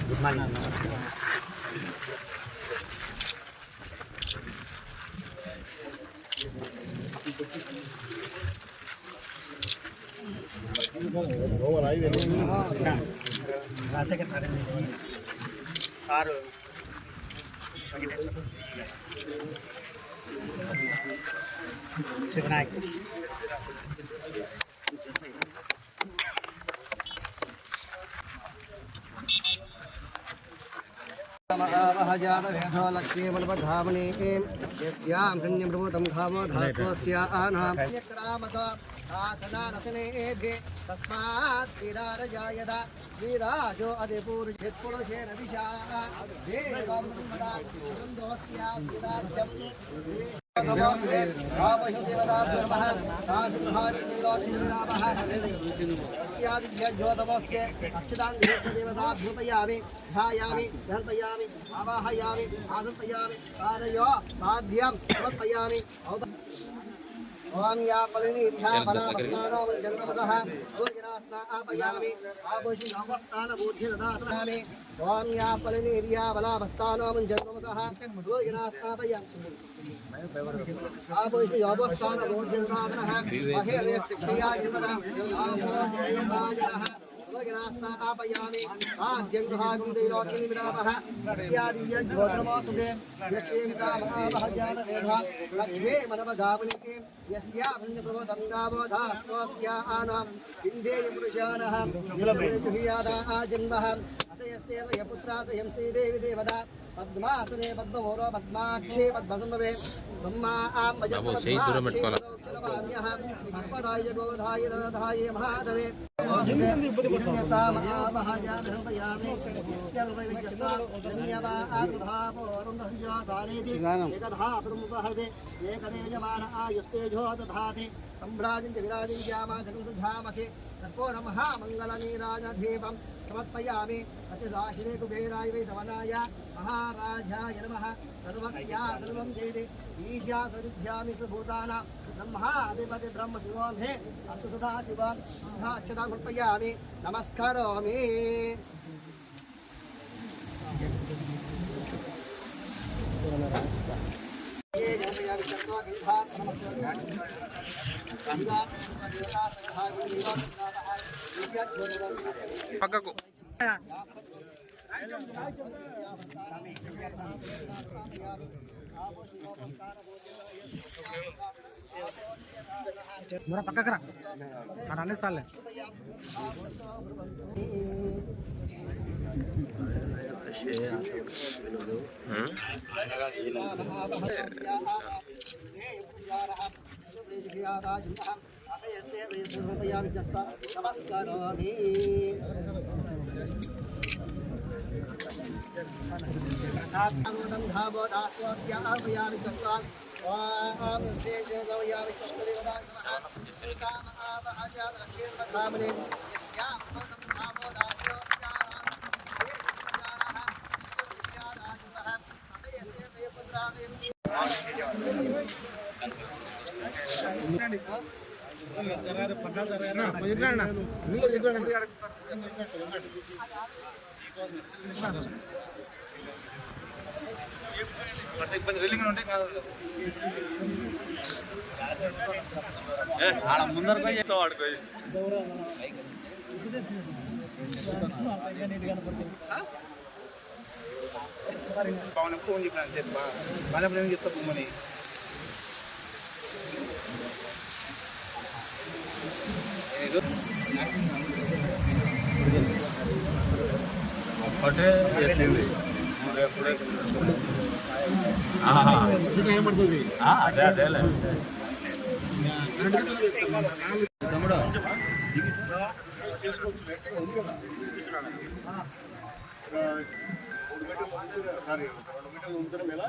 Good morning. Sir Shiva Nayak महाजातवेधो लक्ष्मीमनुपधामने यस्यां धन्यप्रभूतं धामो धास्वस्यानां आसनारचनेभ्ये तस्मात् वीरारजायदा वीराजो अधिपूर्जित्पुरुषेण विशाः देवामृतमदान्दोऽस्यां विराज्यं नमोऽस्ते आपशुदेवताभ्यो नमः साधुभाग्यैलोकिरामः इत्यादिभ्यज्योतमोऽस्ते अक्षताङ्गदेवताभ्युपयामि ध्यायामि धर्पयामि आवाहयामि आदर्पयामि पादयो साध्यं समर्पयामि ओम या फलनीर्या फलावस्तानो वञ्जन्तमतः भोजनास्ना आपयामि आपोषि योगस्तान बोध्यददातनामि ओम या फलनीर्या फलावस्तानो वञ्जन्तमतः भोजनास्नापयामि आपोषि योगस्तान बोध्यददातनः महेले शिक्षया युवदा आपोषयतायनः भोजनास्ना आपयामि आद्यं गृहागं दैलोकिनिमिरावः इत्यादिव्यज्योतिर्मोसुदे यक्षेमितामहावहजातवेधः लक्ष्मे मनवधावनिके यस्याभन्यप्रभोदं गावो धास्वस्यानां इन्देयपुरुषाणः यजुहियादा आजन्मः अतयस्तेव यपुत्रासयं श्रीदेवी देवता पद्मासने पद्मवोरो पद्माक्षे पद्मसम्भवे ब्रह्मा आम्बजस्पद्माक्षेपदौक्षलभाम्यः अस्पदाय गोधाय दधाय महाधने एकदेयमान आयुस्तेजो दधाति सम्भ्राजन्ति विराजिन्यामाधकं कर्पूरमहामङ्गलनीराजधीपं समर्पयामि अतिदाशिने कुबेराय वै दवनाय महाराजाय नमः सर्वस्या सर्वं जयति ईशा सदिभ्यामि सुभूतानां ब्रह्माधिपति ब्रह्मशिवोऽहे अस्तु सदाशिवं अक्षतां समर्पयामि नमस्करोमि పక్కకు మురా పక్కకు రా అన్నీ సార్లే नमस्करोमि धावो दास्वस्यापयामि चत्वार ओम श्रीजगवयामि चत्वारिवदाय नमः लक्ष्मीर्मधामने यस्यां धावो दास्वस्यानां अतयस्ते पुत्रालयं ముందర పోయి వాడుకో పవన్ ఫోన్ చెప్పిన చెప్పా మళ్ళీ ఏం చెప్తా పొమ్మని ఒకటే ఏమడుతుంది అదే అదేలే తమ్ముడు చేసుకోవచ్చు ఉంది కదా సారీ 2 మీటర్లు ఉంచడం ఎలా